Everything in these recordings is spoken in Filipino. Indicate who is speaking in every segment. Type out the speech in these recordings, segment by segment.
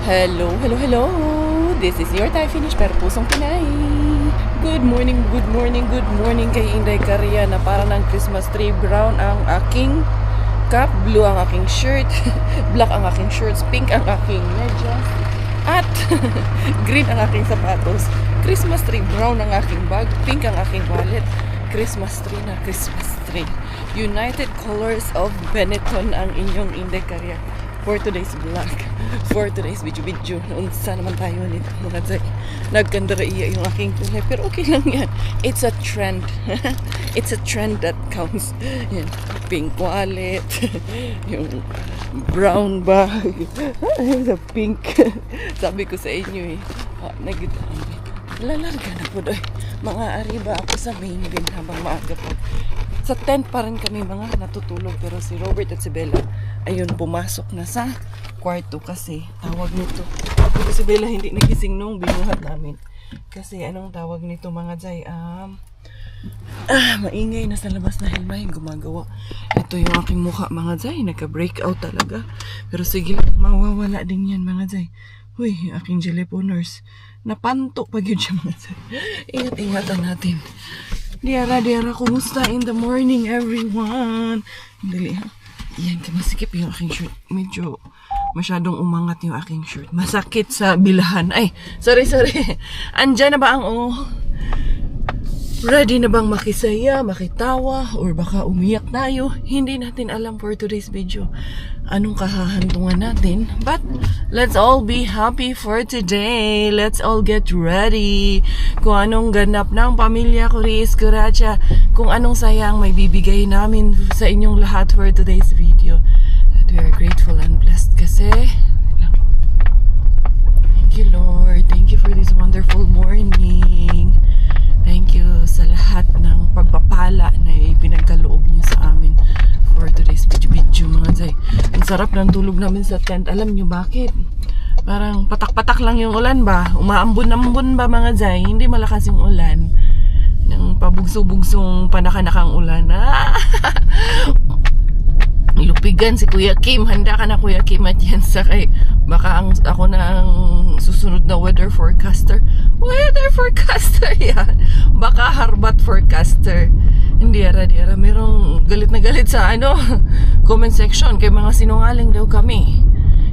Speaker 1: Hello, hello, hello! This is your Thai finish pero pusong Pinay. Good morning, good morning, good morning kay Inday Caria na para ng Christmas tree. Brown ang aking cap, blue ang aking shirt, black ang aking shorts, pink ang aking medyas, at green ang aking sapatos. Christmas tree, brown ang aking bag, pink ang aking wallet. Christmas tree na Christmas tree. United Colors of Benetton ang inyong Inday Caria. For today's vlog, for today's video, unsa naman tayo nito mga Zay. Nagkandara iya yung aking kulay, pero okay lang yan. It's a trend. It's a trend that counts. Yan, pink wallet, yung brown bag, the pink. Sabi ko sa inyo lalarga na po doy. Mga ariba ako sa main bin habang maaga pa. Sa tent pa rin kami mga natutulog, pero si Robert at si Bella ayun pumasok na sa kwarto kasi tawag nito. Si Bella hindi nagising nung binuhat namin. Kasi anong tawag nito mga Zay? Maingay na sa labas na May gumagawa. Ito yung aking mukha mga Zay, nagka-breakout talaga. Pero sige, mawawala din yan mga Zay. Huy, aking jeleponers. Napantok pa yun siya mga Zay. Ingat-ingatan natin. Diara, kumusta in the morning everyone? Dali ha. Yan, masikip yung aking shirt. Medyo masyadong umangat yung aking shirt. Masakit sa bilahan. Ay, sorry. Andyan na ba ang ready na bang makisaya, makitawa, or baka umiyak tayo? Hindi natin alam for today's video anong kahahantungan natin. But let's all be happy for today. Let's all get ready. Kung anong ganap ng pamilya Kuris Kuracha, kung anong sayang may bibigay namin sa inyong lahat for today's video. That we are grateful and blessed kasi. Thank you Lord. Thank you for this wonderful morning. Thank you sa lahat ng pagpapala na ipinagkaloob niyo sa amin for today's video mga Zay. Ang sarap ng tulog namin sa tent. Alam niyo bakit? Parang patak-patak lang yung ulan ba? Umaambon-ambon ba mga Zay? Hindi malakas yung ulan. Ng pabugso-bugsong panakanakang ulan. Lupigan si Kuya Kim. Handa ka na Kuya Kim at yan sakay. Baka ako na ang susunod na weather forecaster. Weather forecaster yan. Baka harbat forecaster. Hindi ara. Merong galit na galit sa comment section. Kay mga sinungaling daw kami.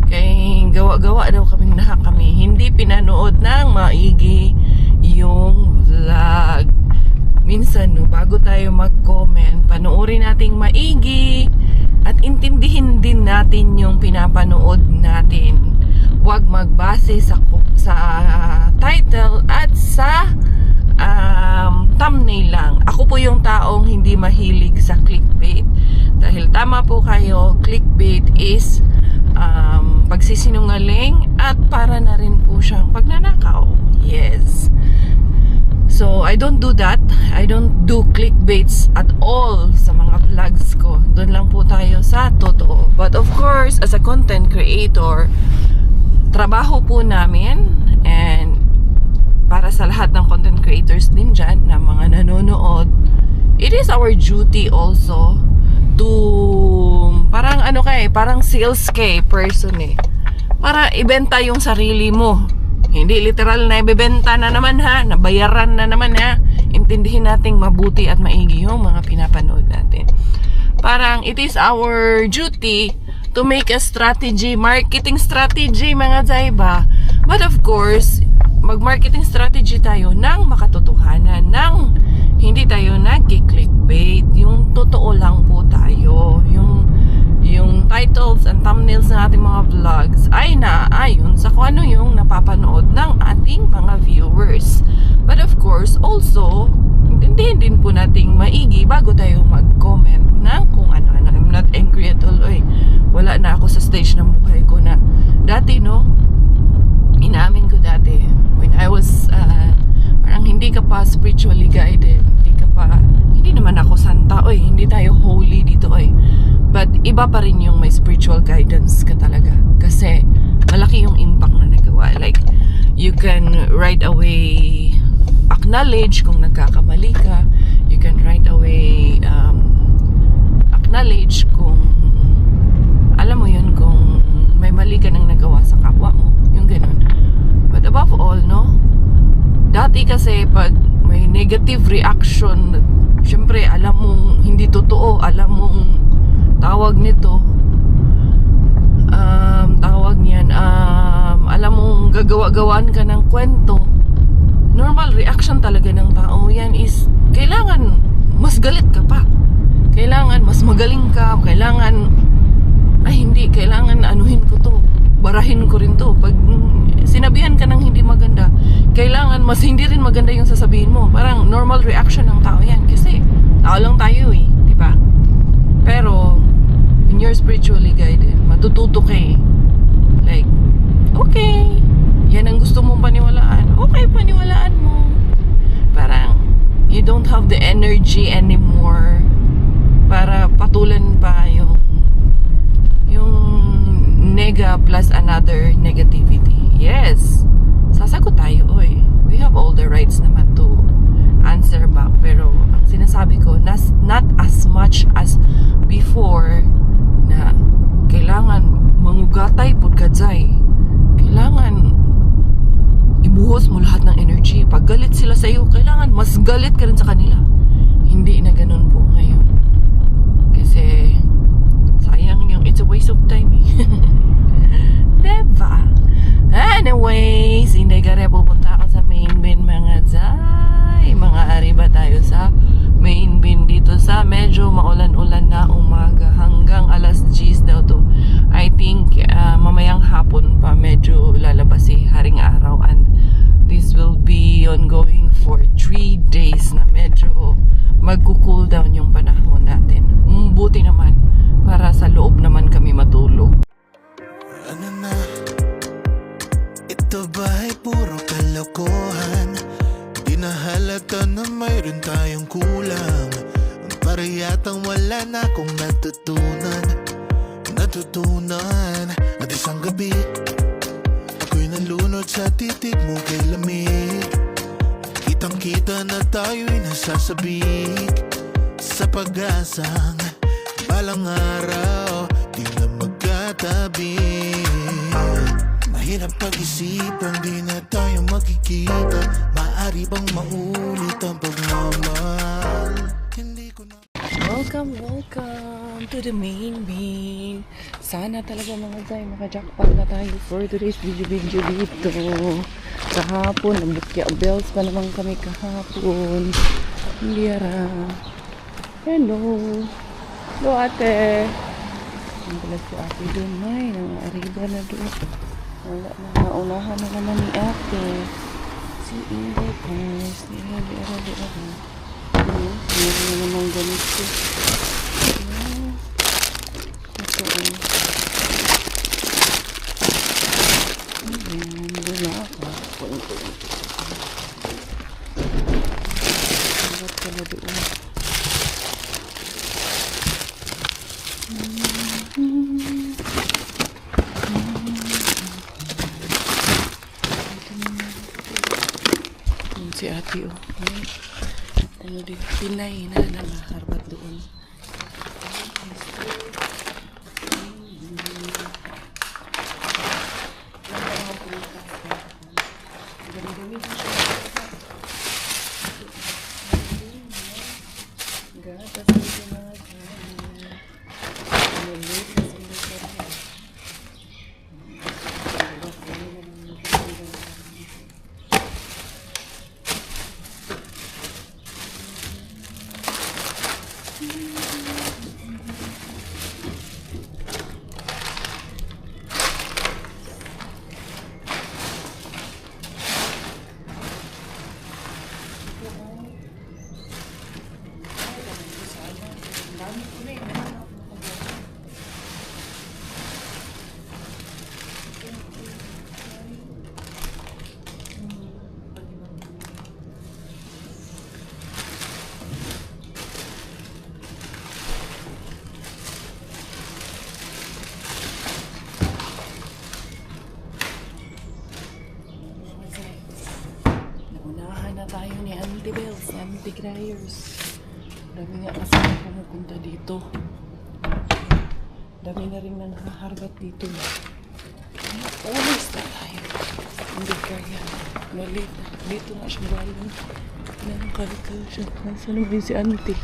Speaker 1: Kay gawa-gawa daw kaming kami. Hindi pinanood ng maigi yung vlog. Minsan bago tayo mag-comment, panoorin nating maigi at intindihin din natin yung pinapanood natin. Huwag magbase sa title at sa thumbnail lang. Ako po yung taong hindi mahilig sa clickbait. Dahil tama po kayo, clickbait is pagsisinungaling at para na rin po siyang pagnanakaw. Yes. So, I don't do that. I don't do clickbaits at all sa mga vlogs ko. Doon lang po tayo sa totoo. But of course, as a content creator, trabaho po namin and para sa lahat ng content creators din dyan na mga nanonood, it is our duty also to parang parang sales person para ibenta yung sarili mo. Hindi literal na ibebenta na naman ha, nabayaran na naman ha. Intindihin nating mabuti at maigi yung mga pinapanood natin. Parang it is our duty to make a strategy, marketing strategy mga Zayba. But of course, mag-marketing strategy tayo ng makatotohanan, ng hindi tayo nag-clickbait. Yung totoo lang po tayo. Yung titles and thumbnails ng ating mga vlogs ay naaayon sa kung ano yung napapanood ng ating mga viewers. But of course, also, intindihin din po nating maigi bago tayo mag-comment ng kung ano-ano. I'm not angry at all. Wala na ako sa stage ng buhay ko na dati, inaamin ko dati, when I was, parang hindi ka pa spiritually guided, hindi naman ako santa, hindi tayo holy dito, but iba pa rin yung may spiritual guidance ka talaga, kasi malaki yung impact na nagawa. Like, you can right away acknowledge kung nagkakamali ka, you can right away acknowledge kung alam mo yun, kung may mali ka nang nagawa sa kapwa mo, yung Dati kasi pag may negative reaction, syempre alam mong hindi totoo, alam mong tawag nito, tawag niyan, alam mong gagawa-gawaan ka ng kwento. Normal reaction talaga ng tao yan is kailangan mas galit ka pa, kailangan mas magaling ka, kailangan kailangan anuhin ko to, barahin ko rin to. Pag sinabihan ka ng hindi maganda, kailangan mas hindi rin maganda yung sasabihin mo. Parang normal reaction ng tao yan kasi tao lang tayo eh, di ba? Pero when you're spiritually guided, matututo ka eh. Like, okay, yan ang gusto mong paniwalaan, okay, paniwalaan mo. Parang you don't have the energy anymore para patulan pa yung nega plus another negativity. Yes, sasagot tayo, oy. We have all the rights naman to answer back. Pero ang sinasabi ko, not as much as before na kailangan mangugatay pudkadzay. Kailangan ibuhos mo lahat ng energy. Pag galit sila sa iyo, kailangan mas galit ka rin sa kanila. Hindi na ganun po ngayon. Kasi sayang yung it's a waste of time eh. Diba? Anyways, hindi ka rin pupunta ako sa main bin mga zay. Mga ariba tayo sa main bin dito sa medyo maulan-ulan na umaga hanggang alas 10 daw to. I think mamayang hapon pa medyo lalabas si haring araw, and this will be ongoing for 3 days na medyo magko-cool down yung panahon natin. Buti naman para sa loob naman kami matulog.
Speaker 2: Ano na? Ito ba'y puro kalokohan? Di na halata na mayroon tayong kulang. Para yatang wala na akong natutunan. At isang gabi ako'y nalunod sa titig mo kay lamig. Kitang kita na tayo'y nasasabik sa pag-asang balang araw di na magkatabi. Mahirap pag-isipan, di na tayo magkikita. Maaari bang maulit ang pagmamahal? Hindi ko na.
Speaker 1: Welcome to the main bin. Sana talaga mga zay, maka-jackpot na tayo for today's video dito. Kahapon, nag-bukya bells pa naman kami kahapon. Hindi ara. Hello. Hello ate. Ang pala si ate doon, may nang-ariba na doon. Wala na, naunahan na naman ni ate. Si Inday Pers. Meron na naman ganito. Ito ay. Ayan, wala ako. Dapat pala doon. Si ate oh. Ano din, Pinay na nakaharbat doon. Tayo ni Auntie Bells, ni Auntie Cryers. Dami nga kasi pumupunta dito. Dami na rin na nakaharbat dito. Always na tayo. Hindi kaya. maliit. Dito na siya galing. Nakakaligaw siya. Nasaan naman si auntie?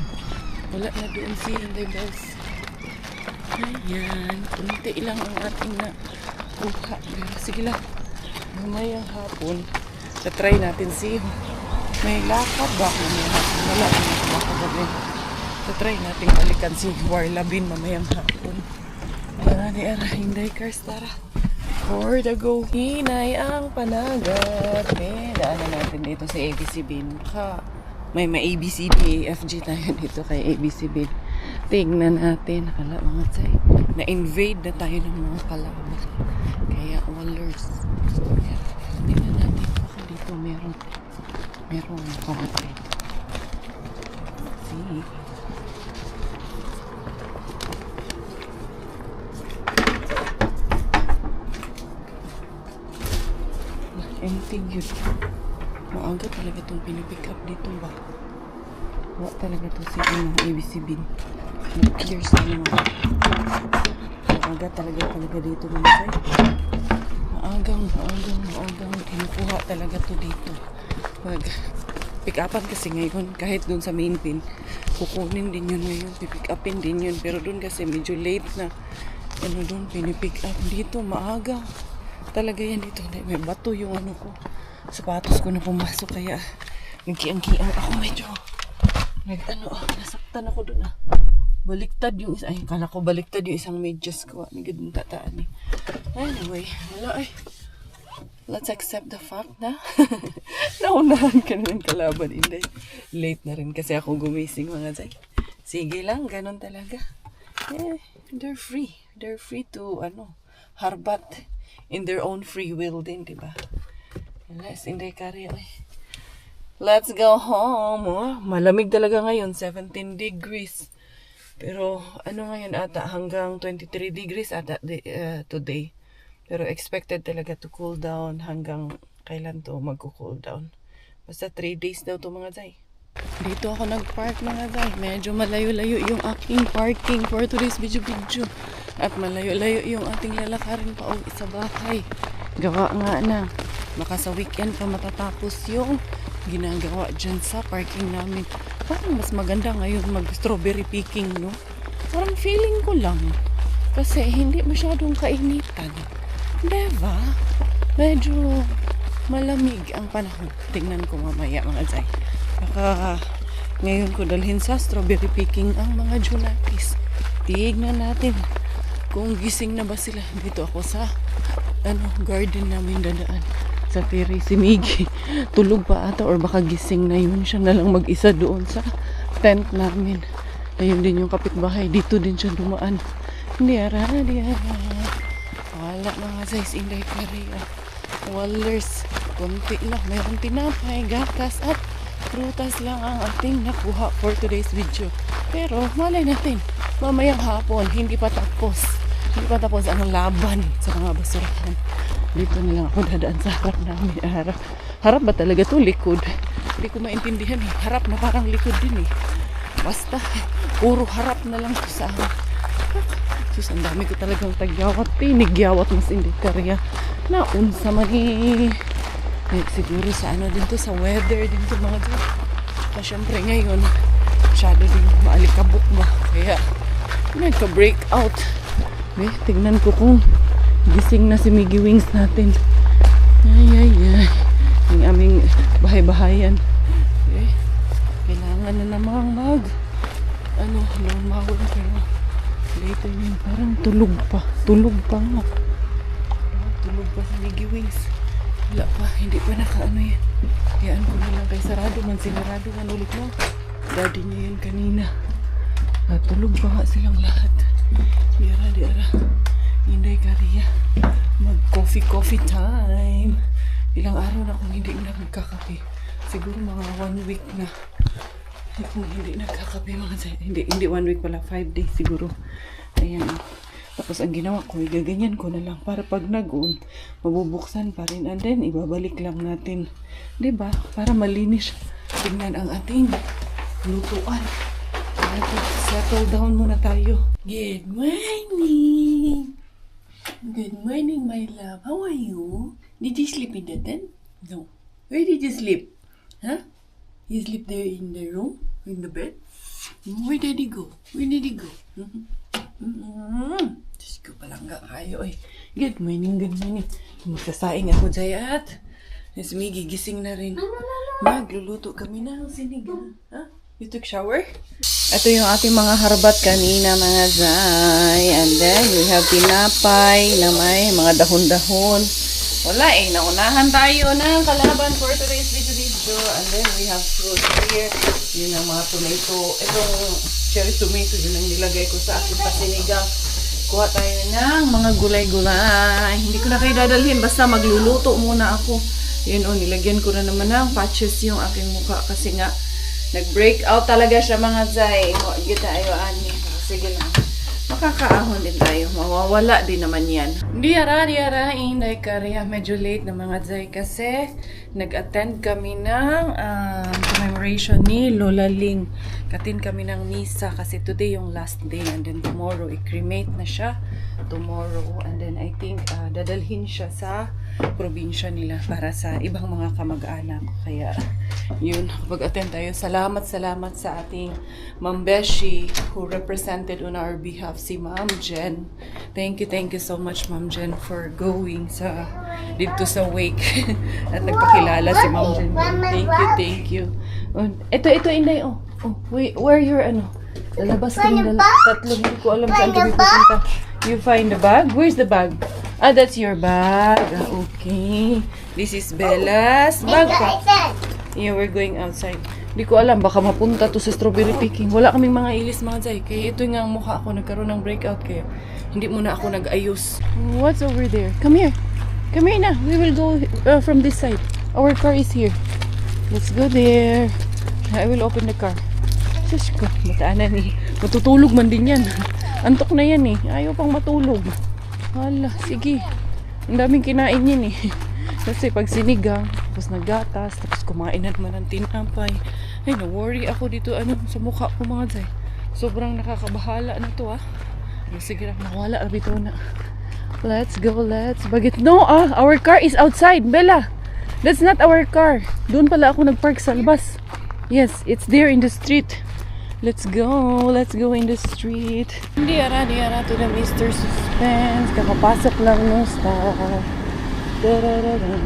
Speaker 1: Wala na doon si Inday Bells. Ayan. Kunti lang ang ating na buka. Sige lang. Mamayang hapon. Try natin si may lakad ba? Wala na nakakagawin. Try natin balikan si Warlabin mamayang hapon. Ayan. Inday Cars. Tara. For the go. Hinay ang panagat. Daanan natin dito sa ABCBin. May ABCD, AFG tayo dito kay ABCBin. Tingnan natin. Akala mga tsay. Na-invade na tayo ng mga kalaban. Kaya wallers. Tingnan natin. Baka dito merong kamatay. See? Anything yun. Maaga talaga itong pinipick up dito ba? Wala talaga ito si ABCBin. Clear sana mga. Maaga talaga dito mga say. Maagang kinukuha talaga to dito. Pag pick upan kasi ngayon, kahit dun sa main pin, kukunin din yun ngayon, pipick upin din yun. Pero dun kasi medyo late na, dun pinipick up dito, maaga. Talaga yan dito. May bato yung ko. Sapatos ko na pumasok kaya nagkiang-kiang ako medyo. Nasaktan ako dun Baliktad yung isa. Ay, kala ko baliktad yung isang medyas ko. Nagadun tataan Anyway, wala let's accept the fact na naunahan ka na ng kalaban. Hindi. Late na rin kasi ako gumising mga zay. Sige lang, ganun talaga. They're free. They're free to harbat in their own free will din, diba? Inday Kari. Let's go home. Malamig talaga ngayon, 17 degrees. Pero ngayon ata hanggang 23 degrees ata today. Pero expected talaga to cool down hanggang kailan to magko-cool down. Basta 3 days daw to mga zay. Dito ako nag-park mga zay. Medyo malayo-layo yung aking parking for today's video. At malayo-layo yung ating lalakarin pa uwi sa bahay. Gawa nga na. Baka sa weekend pa matatapos yung ginagawa dyan sa parking namin. Parang mas maganda ngayon mag-strawberry picking, no? Parang feeling ko lang. Kasi hindi masyadong kainitan. Diba? Medyo malamig ang panahon. Tingnan ko mamaya mga zay. Baka ngayon ko dalhin sa strawberry picking ang mga Junatis. Tignan natin kung gising na ba sila. Dito ako sa garden namin dadaan sa Terry. Si Miggy tulog pa ata or baka gising na yun. Siya na lang mag-isa doon sa tent namin. Ayun din yung kapitbahay. Dito din siya dumaan. Diara. Wala mga size Inday Korea. Wallers. Konti lang. Mayroong tinapay, gatas at prutas lang ang ating nakuha for today's video. Pero malay natin. Mamayang hapon. Hindi pa tapos ang laban sa mga basurahan. Dito na lang ako dadaan sa harap namin. Harap ba talaga to? Likod. Hindi ko maintindihan Harap na parang likod din Basta, puro harap na lang ko sa harap. Sus, ang dami ko talagang tagyawat. Tinigyawat mas hindi karya. Naunsa man siguro sa din to, sa weather din to mga to. Syempre ngayon, masyado din maalikabok ba. Kaya, nagka-breakout. Tignan ko kung gising na si Miggy Wings natin. Ay. Yung aming bahay-bahayan. Kailangan na namang lumawin pero later yun. Parang tulog pa nga. Tulog pa si Miggy Wings. Wala pa, hindi pa yan. Kayaan ko na lang kay sarado man. Sinarado man ulit mo. Daddy niya yun kanina. Tulog pa nga silang lahat. Diara. Inday Kariya. Mag-coffee time. Ilang araw na akong hindi nagkakape. Siguro mga 1 week na. Kung hindi nagkakape mga say. Hindi 1 week pala. 5 days siguro. Ayan. Tapos ang ginawa ko, igaganyan ko na lang. Para pag mabubuksan pa rin. And then, ibabalik lang natin. Diba? Para malinis. Tingnan ang ating lutuan. Settle down muna tayo. Good morning! Good morning, my love. How are you? Did you sleep in the tent? No. Where did you sleep? Huh? You sleep there in the room? In the bed? Where did he go? Where did he go? Diyos ko, palangga kayo eh. Good morning, good morning. Magsasaing ako, Jayat. Yes, may gigising na rin. Magluluto kami ng sinigang. Huh? You took shower? Ito yung ating mga harbat kanina, mga Zay. And then, we have tinapay na may mga dahon-dahon. Wala eh, naunahan tayo ng kalaban for today's video. And then, we have fruit here. Yun ang mga tomato. Itong cherry tomato, yun ang nilagay ko sa aking pasinigang. Kuha tayo ng mga gulay-gulay. Hindi ko na kayo dadalhin, basta magluluto muna ako. Yun o, nilagyan ko na naman ng patches yung aking mukha kasi nga, nag-break out talaga siya mga Zay. Huwag kita ayo ani. Sige lang. Makakaahon din tayo. Mawawala din naman yan. Diara, Inday Karya. Medyo late na mga Zay kasi nag-attend kami ng commemoration ni Lola Ling. Katin kami ng misa kasi today yung last day and then tomorrow i-cremate na siya. Tomorrow and then I think dadalhin siya sa probinsya nila para sa ibang mga kamag-anak. Kaya yun, kapag-attend tayo. Salamat sa ating Ma'am Beshi who represented on our behalf si Ma'am Jen. Thank you so much Ma'am Jen for going sa dito sa wake at nagpakilala si Ma'am Jen. Thank you. Ito Inday wait, where your lalabas ka ng tatlong, hindi ko alam saan kami pupunta. You find the bag? Where's the bag? That's your bag. Okay. This is Bella's bag. Yeah, we're going outside. Hindi ko alam, baka mapunta to sa strawberry picking. Wala kaming mga ilis mga Zay. Kaya ito nga ang mukha ko, nagkaroon ng breakout kaya hindi muna ako nag-ayos. What's over there? Come here. Come here na. We will go from this side. Our car is here. Let's go there. I will open the car. Sus ko, mataanan eh. Matutulog man din yan. Antok na yan eh. Ayaw pang matulog. Hala, sige. Ang daming kinain yan eh. Kasi pag sinigang, tapos naggatas, tapos kumain na naman ng tinapay. Ay, na-worry ako dito sa mukha ko mga Zay. Sobrang nakakabahala na to Sige lang, nawala na bito na. Let's go, bagit. No, our car is outside, Bella. That's not our car. Doon pala ako nagpark sa labas. Yes, it's there in the street. Let's go in the street. Diara to the Mr. Suspense. Kakapasok lang ng star. Lalarga,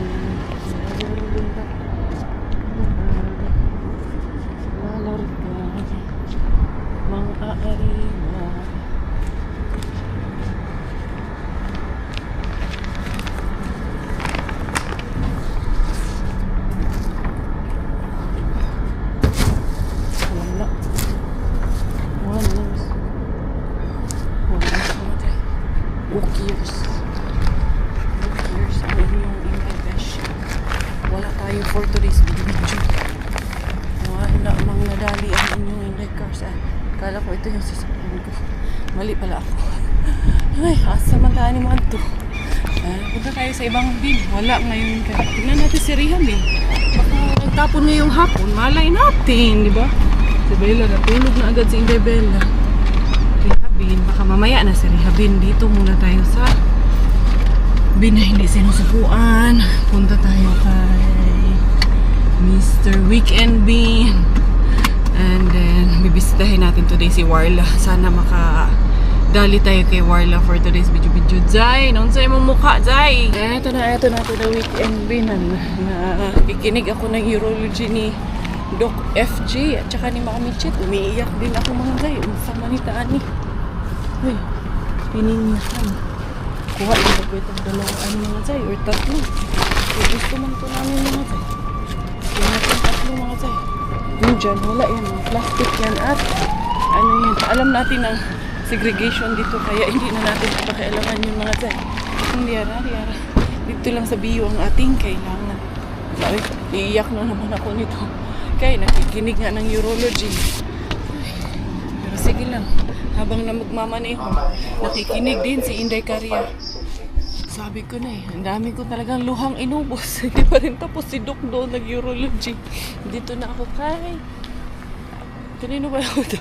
Speaker 1: mga arena. Walk-years ang inyong invitation. Wala tayo for today's video. Wala mang nadali ang inyong invite cars. Kala ko ito yung sasakyan ko. Mali pala ako. Ay, asa man tayo ni Manto. Punta tayo sa ibang bin. Wala ngayon ka. Tingnan natin si Rihan din. Baka nagtapon ngayong hapon. Malay natin, di ba? Si Bella natulog na agad si Inday Bella. Baka mamaya na si Rehabin. Dito muna tayo sa bin na hindi sinusupuan. Punta tayo kay Mr. Weekend Bean. And then bibisitahin natin today si Warla. Sana makadali tayo kay Warla for today's video. Zay, noon sa'yo mong mukha, Zay. Ito na the Weekend Bean. Nakikinig ako ng urology ni Doc FJ at saka ni Mami Chit. Umiiyak din ako mga Zay. Sa manitaan ni uy, pininyakan. Kuha ito ko itong dalawang mga Zay or tatlo. Gusto man ito namin mga Zay. Gusto natin tatlo mga Zay. Yung dyan, wala yan. Plastic yan at yan. Alam natin ang segregation dito kaya hindi na natin pakialaman yung mga Zay. Hindi yara. Dito lang sa bio ang ating kailangan. Sabi, iiyak na naman ako nito. Kaya nakikinig nga ng urology. Pero sige lang. Habang na magmamaneho, nakikinig din si Inday Karya. Sabi ko na ang dami ko talagang luhang inubos. Hindi pa rin tapos si Doc doon nag-urology. Dito na ako kay... Kanino ba ako to?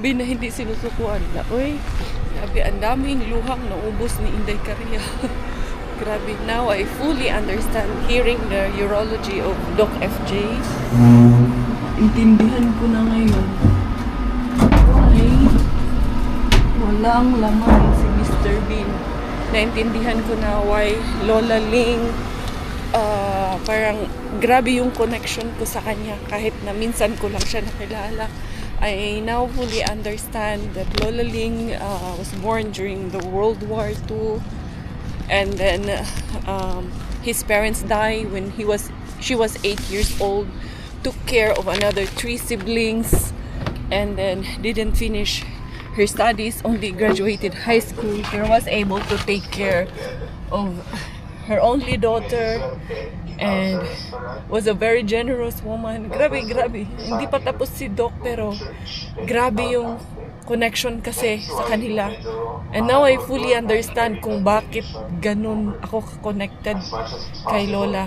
Speaker 1: Bina hindi sinusukuan na. Uy, sabi ang daming luhang naubos ni Inday Karya. Grabe, now I fully understand hearing the urology of Doc FJ. Intindihan ko na ngayon. Why? Walang laman si Mr. Bean. Naintindihan ko na why Lola Ling, parang grabe yung connection ko sa kanya kahit na minsan ko lang siya nakilala. I now fully understand that Lola Ling was born during the World War II, and then his parents died when she was 8 years old, took care of another 3 siblings, and then didn't finish her studies, only graduated high school. She was able to take care of her only daughter and was a very generous woman. Grabe, grabe. Hindi pa tapos si Doc pero grabe yung connection kasi sa kanila. And now I fully understand kung bakit ganun ako connected kay Lola.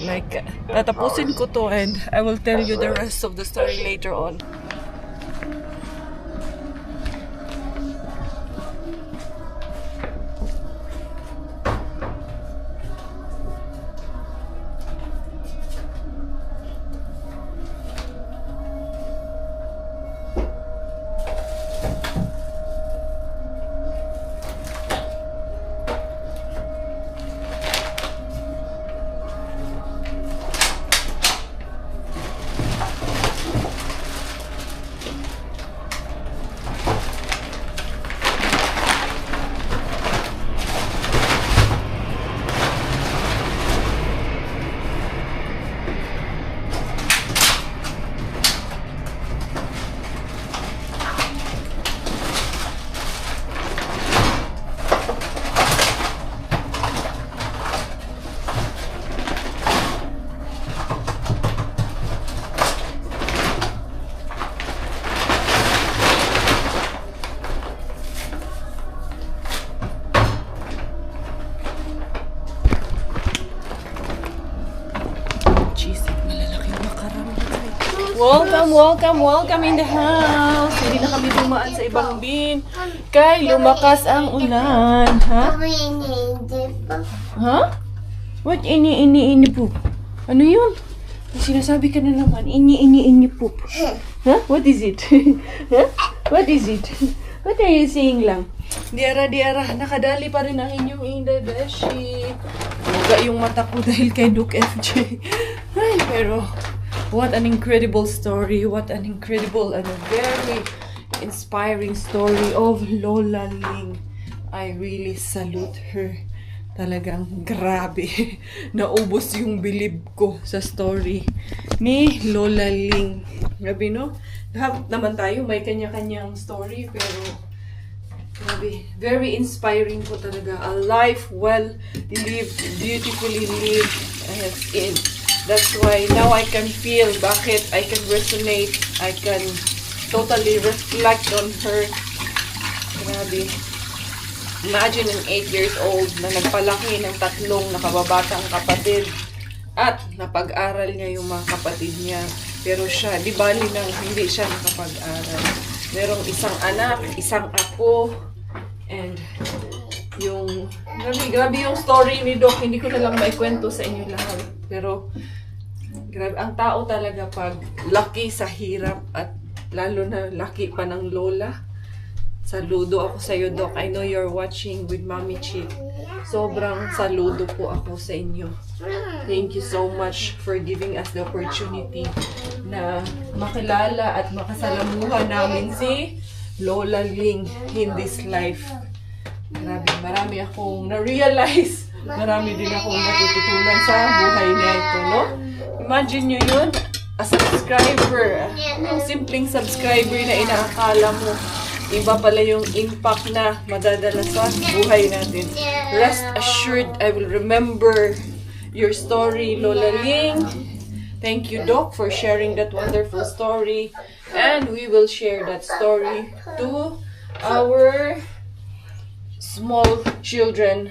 Speaker 1: Like, tatapusin ko to and I will tell you the rest of the story later on. Welcome in the house. Hindi na kami dumaan sa ibang bin. Kay lumakas ang ulan. Ha? Ha? What? Ini po? Ano yun? Sinasabi ka na naman. Ini po. Huh? What is it? Huh? What is it? What are you saying lang? Diara. Nakadali pa rin ang inyong Inday Beshi. Luga yung mata ko dahil kay Doc FJ. Ay, pero what an incredible story. What an incredible and a very inspiring story of Lola Ling. I really salute her. Talagang grabe. Naubos yung bilib ko sa story ni Lola Ling. Grabe, no? Lahat naman tayo may kanya-kanyang story, pero grabe. Very inspiring po talaga. A life well lived, beautifully lived. And that's why now I can feel bakit I can resonate. I can totally reflect on her. Grabe. Imagine an 8 years old na nagpalaki ng 3 nakababatang kapatid at napag-aral niya yung mga kapatid niya. Pero siya, di bali nang hindi siya nakapag-aral. Merong isang anak, isang apo, and yung grabe yung story ni Doc. Hindi ko na lang maikwento sa inyo lahat. Pero grabe, ang tao talaga pag lucky sa hirap at lalo na lucky pa ng lola. Saludo ako sa iyo, Doc. I know you're watching with Mommy Chick. Sobrang saludo po ako sa inyo. Thank you so much for giving us the opportunity na makilala at makasalamuhan namin si Lola Ling in this life. Grabe, marami akong na-realize. Marami din akong natututunan sa buhay na ito, no? Imagine nyo yun, a subscriber. Yung simpleng subscriber na inaakala mo. Iba pala yung impact na madadala sa buhay natin. Rest assured, I will remember your story, Lola Ling. Thank you, Doc, for sharing that wonderful story. And we will share that story to our small children.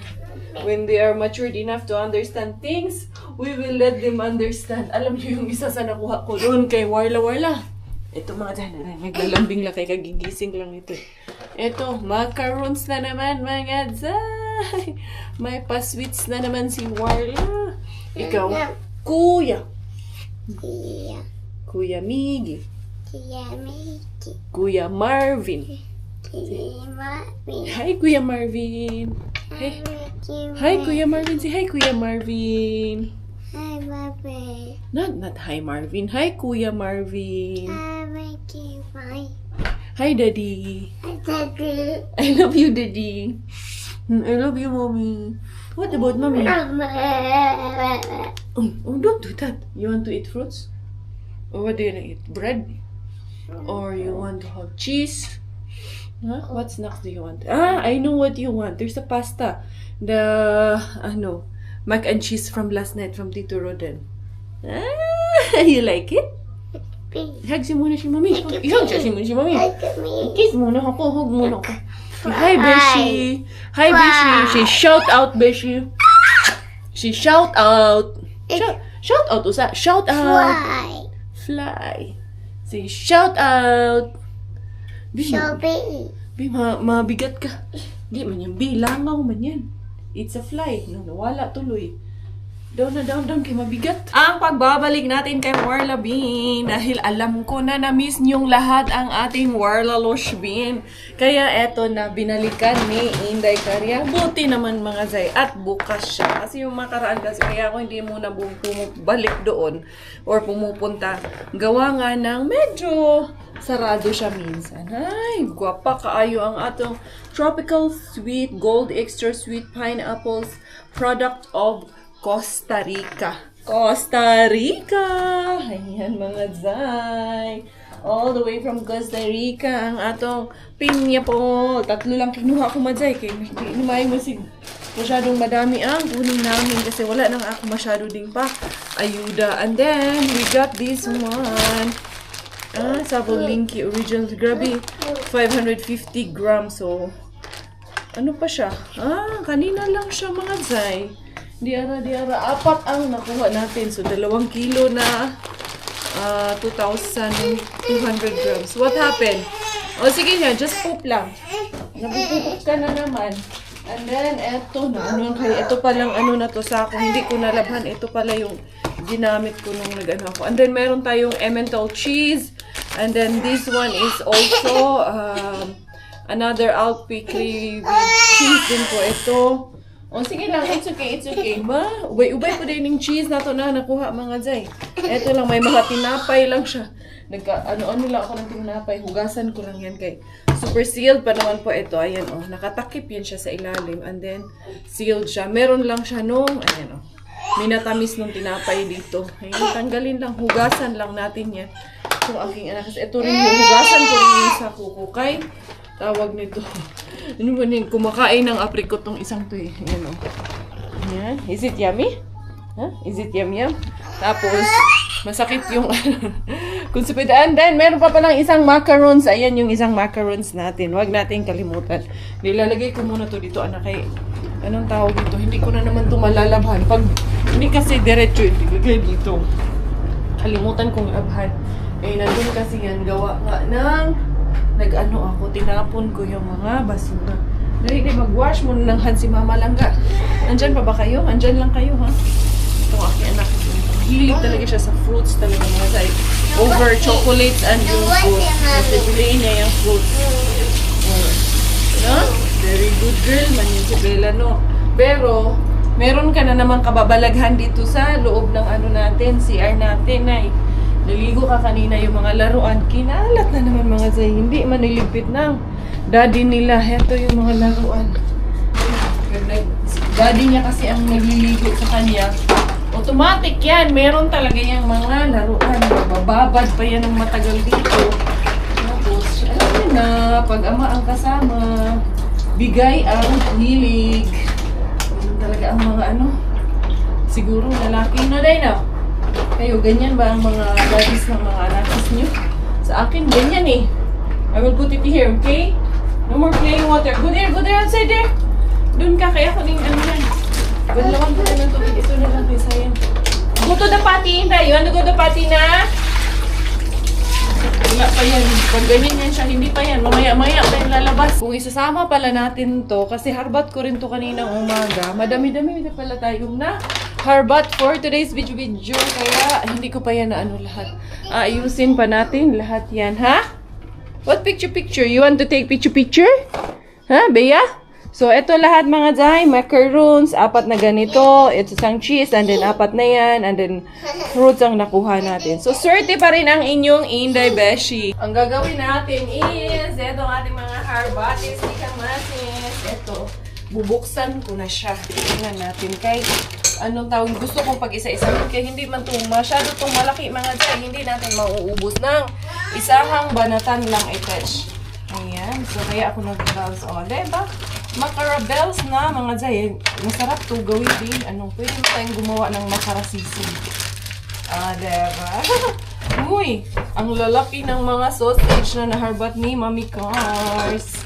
Speaker 1: When they are matured enough to understand things, we will let them understand. Alam niyo yung isa sa nakuha ko doon kay Warla. Ito mga dyan, naglalambing lang kay kagigising lang ito. Ito, macarons na naman mga dyan. Ay, may pa-sweets na naman si Warla. Ikaw, Kuya.
Speaker 3: Tia,
Speaker 1: Kuya Miggy.
Speaker 3: Tia Miki,
Speaker 1: Kuya Marvin.
Speaker 3: Tia Mami,
Speaker 1: Hi, Kuya Marvin. Hey. Hi, Kuya Marvin. Say hi, Kuya Marvin.
Speaker 3: Hi, Mami.
Speaker 1: Not hi, Marvin. Hi, Kuya Marvin.
Speaker 3: Hi, Miki, Bye.
Speaker 1: Hi, Daddy.
Speaker 3: Hi, Daddy.
Speaker 1: I love you, Daddy. I love you, Mommy. What about Mommy? Oh, don't do that. You want to eat fruits? Or what do you want to eat? Bread? Or you want to have cheese? Huh? What snacks do you want? I know what you want. There's a pasta. The, mac and cheese from last night from Tito Roden. You like it? Hug si muna si Mami. Ihug siya si muna si Mami. Kiss muna ako. Hug muna ako. Hi, Beshi. Hi, Beshi. She shout out, Beshi. She shout out. Shout out, usa. Shout out.
Speaker 3: Fly.
Speaker 1: Fly. Say shout out.
Speaker 3: Shopee.
Speaker 1: Bi, mabigat ka. Di man yan. Bi, langaw man yan. It's a fly. Nawala tuloy. Down na down kay mabigat. Ang pagbabalik natin kay Warla Bean dahil alam ko na na-miss niyong lahat ang ating Warla Lush Bean. Kaya eto na binalikan ni Inday Karya. Buti naman mga Zay at bukas siya. Kasi yung makaraan kasi kaya ako hindi muna bumalik doon or pumupunta. Gawa nga ng medyo sarado siya minsan. Ay, gwapa kaayo ang atong Tropical Sweet Gold Extra Sweet Pineapples product of Costa Rica. Costa Rica! Ayan mga Zay. All the way from Costa Rica ang atong pinya po. 3 lang kinuha ko Zay. Kaya hindi masyadong madami ang kunin namin kasi wala nang ako masyado ding pa ayuda. And then, we got this one. Sabo Linky Original. Grabe, 550 grams. So, ano pa siya? Kanina lang siya mga Zay. Diara. 4 ang nakuha natin. So, 2 kilo na 2,200 grams. What happened? O, sige nga, just poop lang. Nabupupok ka na naman. And then, eto na. Ito palang na to sa ako. Hindi ko nalabhan. Ito pala yung ginamit ko nung nag-ano ako. And then, meron tayong Emmental cheese. And then, this one is also another Alpicri with cheese din po. Ito. O, sige lang. It's okay. Ubay po din yung cheese na to na nakuha mga Zay. Ito lang. May mga tinapay lang siya. Ano lang ako ng tinapay. Hugasan ko lang yan kay super sealed pa naman po ito. Ayan o. Nakatakip yan siya sa ilalim. And then, sealed siya. Meron lang siya nung, ayan o. Minatamis nung tinapay dito. Ayan, tanggalin lang. Hugasan lang natin yan. So, aking anak. Kasi ito rin yung hugasan ko rin yung sa kukukay. Tawag nito. Ano ba yung kumakain ng apricot tong isang to eh. Ayan o. Ayan. Is it yummy? Huh? Is it yum? Tapos, masakit yung kunsipidaan. Then, meron pa palang isang macarons. Ayan yung isang macarons natin. Huwag natin kalimutan. Nilalagay ko muna to dito, anak. Kay, anong tawag dito? Hindi ko na naman ito malalabhan. Pag hindi kasi diretso, ibigay dito. Kalimutan kong labhan. Eh, nandun kasi yan. Gawa nga ng ako, tinapon ko yung mga basura. Dali, mag-wash muna ng hand si Mama Langga. Nandyan pa ba kayo? Andyan lang kayo, ha? Ito ang aking anak. Hilig talaga siya sa fruits talaga mga Zay. Over chocolates and yung food. Kasi piliin niya yung fruits. Very good girl man yung si Bella, no? Pero, meron ka na naman kababalaghan dito sa loob ng natin, CR natin, ay. Naligo ka kanina yung mga laruan. Kinalat na naman mga Zay. Hindi man nilipit ng daddy nila. Heto yung mga laruan. Daddy niya kasi ang nagliligo sa kanya. Automatic yan. Meron talaga yung mga laruan. Bababad pa yan ng matagal dito. Tapos, alam mo na, pag ama ang kasama, bigay ang hilig. Yan talaga ang mga siguro lalaki na day na. Kayo, ganyan ba ang mga daddies ng mga anakis nyo? Sa akin, ganyan eh. I will put it here, okay? No more playing water. Go there outside there. Doon ka, kaya ko din yan. Banlawan ko na ng tubig. Ito na lang, kaysa yan. Go to the potty, Inday. You want to go to the potty na? Wala pa yan. Pag ganyan yan siya, hindi pa yan. Mamaya-maya pa yung lalabas. Kung isasama pala natin to, kasi harbat ko rin to kaninang umaga, madami-dami na pala tayong na harbat for today's video. Kaya hindi ko pa yan na ano lahat. Ayusin pa natin lahat yan, ha? What picture? You want to take picture? Ha, Bea? So, ito lahat mga Zay, macaroons, 4 na ganito, ito isang cheese, and then 4 na yan, and then fruits ang nakuha natin. So, swerte pa rin ang inyong Inday Beshi. Ang gagawin natin is, ito ang ating mga harbatis, ikamatis, ito, bubuksan ko na siya. Tingnan natin kay, anong tawag, gusto kong pag-isa-isa, kaya hindi man ito masyado itong malaki mga Zay, hindi natin mauubos ng isahang banatan lang i-touch. Ayan, so kaya ako nag-browse, o, diba? Macarabels na mga Zay. Masarap to gawin din. Pwede mo tayong gumawa ng macarasisi. Diba? Uy, ang lalaki ng mga sausage na naharbat ni Mami Cars.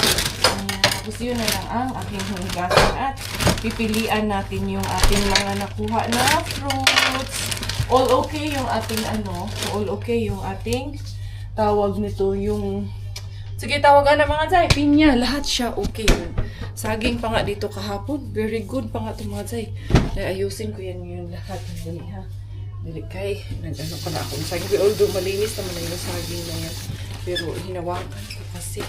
Speaker 1: Tapos yun na lang ang aking hugasan at pipilian natin yung ating mga nakuha na fruits. All okay yung ating all okay yung ating tawag nito yung sige, tawagan na mga Zay. Pinya, lahat siya okay. Saging pa nga dito kahapon. Very good pa nga ito mga Zay. Ayusin ko yan yun lahat. Dali ha. Dali kay. Nag-ano pa na akong saging. Although malinis naman na yung saging na yan. Pero hinawakan ko kasi.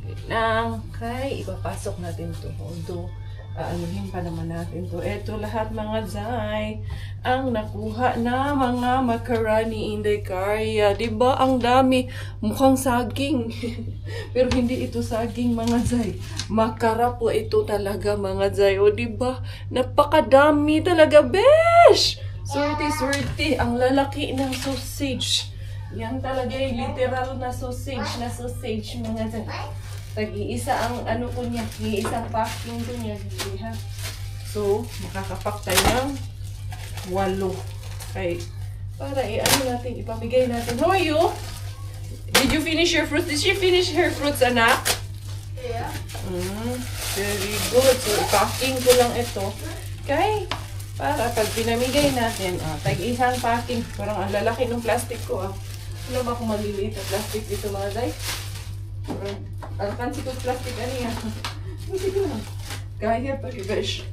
Speaker 1: Dali lang. Kay, ipapasok natin ito. Although, anuhin pa naman natin to. Ito lahat mga Zay, ang nakuha na mga macaroni Inday Karya. Diba? Ang dami. Mukhang saging. Pero hindi ito saging mga Zay. Makara po ito talaga mga Zay. O diba? Napakadami talaga. Besh! Swerte. Ang lalaki ng sausage. Yan talaga yung literal na sausage mga Zay. Tag-iisa ang ko niya, iisang packing ko niya. Ha? So, makakapak tayo ng 8. Okay. Para natin, ipamigay natin. How are you? Did you finish your fruits? Did she finish her fruits, anak? Yeah. Very good. So, ipacking ko lang ito. Okay. Para pag pinamigay natin, tag-isang packing. Parang ang lalaki ng plastic ko. Ano ba kung maliliit na plastic dito mga Day? Alkansi ko plastic yan. Sige lang. Kaya pa Besh.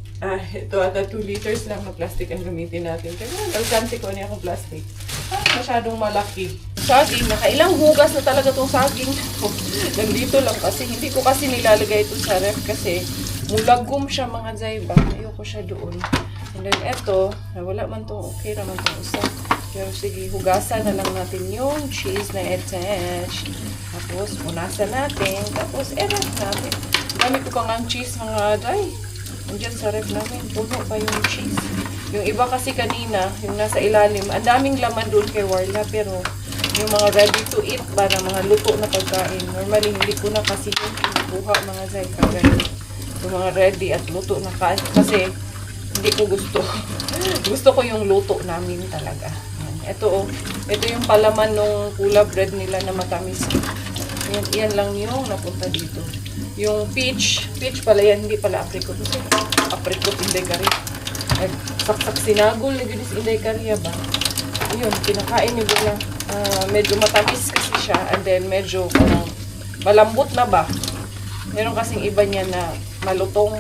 Speaker 1: Ito ata 2 liters lang na plastic ang gamitin natin. Kaya alkansi ko niya akong plastic. Masyadong malaki. Saging, nakailang hugas na talaga itong saging. Nandito lang kasi. Hindi ko kasi nilalagay ito sa ref kasi mulagom siya mga Zay ba. Ayoko siya doon. And then ito, wala man to. Okay naman itong isa. Pero sige, hugasan na lang natin yung cheese na attach. Tapos, punasan natin. Tapos, ref natin. Dami ko pang ang cheese mga Day. Nandiyan sa ref namin. Puno pa yung cheese. Yung iba kasi kanina, yung nasa ilalim, ang daming laman doon kay Warla. Pero, yung mga ready to eat ba na mga luto na pagkain. Normally, hindi ko na kasi yung kinukuha mga Day. Kagaya. Yung mga ready at luto na kain. Kasi, hindi ko gusto. Gusto ko yung luto namin talaga. Ito yung palaman ng kula bread nila na matamis. Yan lang yung napunta dito. Yung peach pala yan, hindi pala apricot. Kasi apricot Inday Karya. Saksak sinagol, nagigis Inday Karya ba? Yun, kinakain nyo lang. Medyo matamis kasi siya, and then medyo malambot na ba? Meron kasing iba niya na malutong.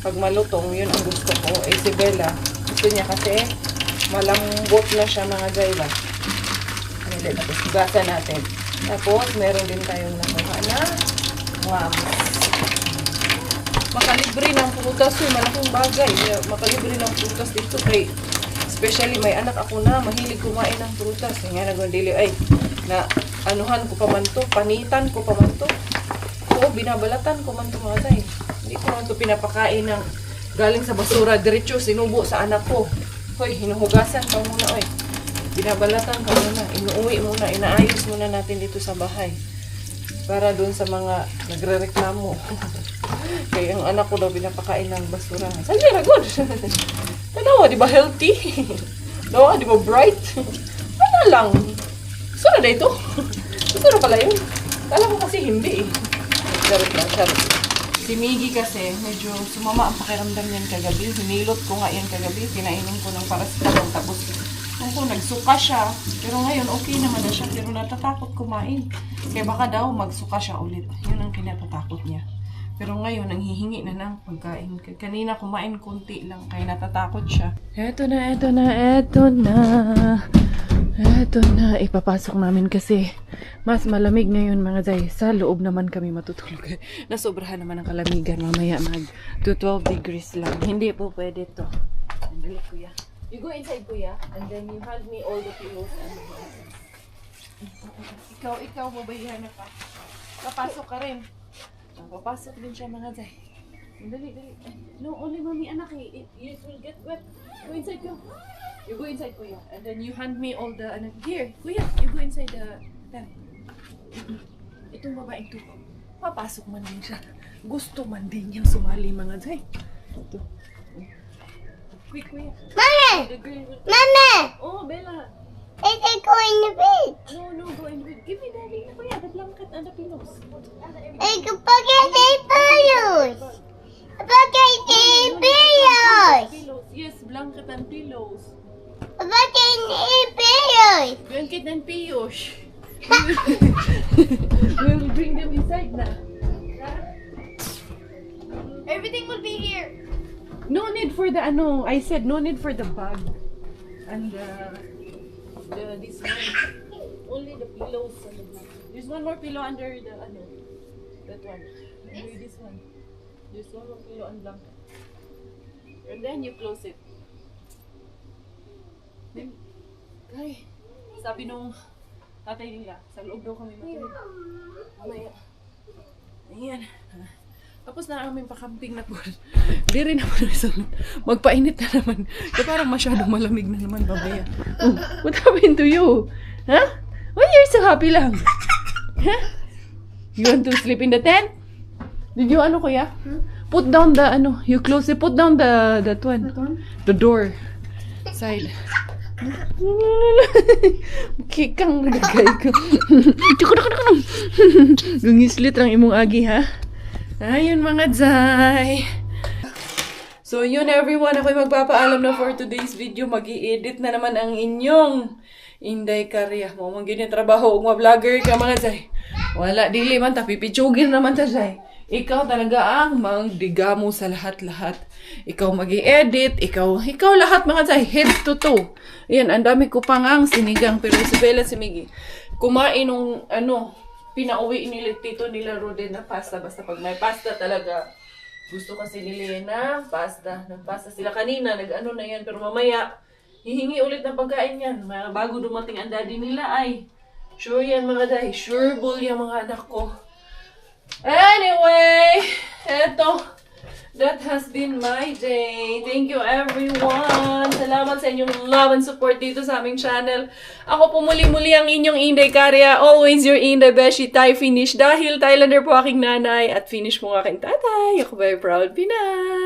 Speaker 1: Pag malutong, yun ang gusto ko. Si Bella, gusto niya kasi malambot na siya mga Zay ba? Tapos hugasan natin. Tapos meron din tayong nakuha na makalibre ng prutas. Malaking bagay. Makalibre ng prutas dito. Kay, especially may anak ako na mahilig kumain ng prutas. Nga nagundili na anuhan ko pa man to. Panitan ko pa man to. Oo, binabalatan ko man to mga Zay. Hindi ko man to pinapakain ng galing sa basura. Diretso sinubo sa anak ko. Hoy, hinuhugasan ka muna, oy. Binabalatan ka muna. Inuuwi muna. Inaayos muna natin dito sa bahay. Para doon sa mga nagre-reklamo. Kaya ang anak ko daw pinapakain ng basura. Sige na, good. Tanawa, di ba healthy? Tanawa, di ba bright? Ano lang. Gusto na dito. Gusto na pala yun. Kala ko kasi hindi eh. Charot lang, charot. Si Miggy kasi, medyo sumama ang pakiramdam niyan kagabi. Hinilot ko nga yan kagabi. Pinainom ko ng paracetamol. Tapos, Ako, nagsuka siya. Pero ngayon, okay naman na siya. Pero natatakot kumain. Kaya baka daw magsuka siya ulit. Yun ang kinatatakot niya. Pero ngayon, nanghihingi na ng pagkain. Kanina kumain konti lang. Kaya natatakot siya. Eto na. Eto na. Ipapasok namin kasi mas malamig ngayon mga day. Sa loob naman kami matutulog. Nasobrahan naman ang kalamigan. Mamaya to 12 degrees lang. Hindi po pwede to. Andali, kuya. You go inside, kuya, and then you hand me all the pillows and the blankets. Ikaw, mabayahan na ka. Papasok ka rin. Papasok din siya mga day. Dali. No, only mommy, anak, it will get wet. Go inside, go. You go inside, kuya, and then you hand me all the, here, kuya, you go inside the tent. Itong babaeng to, papasok man din siya. Gusto man din niyang sumali mga day. Ito. Quick, kuya.
Speaker 3: Mama!
Speaker 1: The girl will...
Speaker 3: Mama!
Speaker 1: Oh, Bella.
Speaker 3: Is it going to bed?
Speaker 1: No, go in bed. Give me daddy. Kuya, the blanket and the pillows.
Speaker 3: I can forget the pillows. Forget the pillows.
Speaker 1: Pillows. Yes, blanket and pillows.
Speaker 3: Forget the pillows.
Speaker 1: Blanket and pillows. We will bring them inside na.
Speaker 3: Everything will be here.
Speaker 1: No need for the I said no need for the bag. And this one. Only the pillows and the blanket. There's one more pillow under the that one. Under this one. There's one more pillow and blanket. And then you close it. Then, sabi nung tatay nila, sa loob daw kami matulog. Mamaya. Ayan. Tapos na aming pakamping na po. Di rin naman magpainit na naman. Kaya parang masyadong malamig na naman babaya. Oh, what happened to you? Huh? Why you're so happy lang? Huh? You want to sleep in the tent? Did you kuya? Put down the you close it. Put down that one. The door. Side. Kikang nagagay ko. Gungislit lang imong agi ha. Ayun mga Zay. So yun everyone, ako'y magpapaalam na for today's video. Mag-i-edit na naman ang inyong Inday Karya. Mo mong ganyan trabaho kung vlogger ka mga Zay. Wala, dili man ta, pipitsugin naman ta Zay. Ikaw talaga ang mangdigamo sa lahat-lahat. Ikaw mag-i-edit, ikaw lahat mga Zay, head to toe. Ayan, ang dami ko pang ang sinigang, pero si Bella, si Miggy, kumain nung pinauwi nila tito nila Roden na pasta. Basta pag may pasta talaga, gusto kasi nila na pasta. Nagpasta sila kanina, nag-ano na yan. Pero mamaya, hihingi ulit ng pagkain yan. Bago dumating ang daddy nila ay, sure yan mga day, sure bull yan mga anak ko. Anyway, eto, that has been my day. Thank you everyone. Salamat sa inyong love and support dito sa aming channel. Ako po muli-muli ang inyong Inday Karya. Always your Inday Beshi Thai Finish. Dahil Thailander po aking nanay at Finnish po aking tatay. Ako very proud Pinay.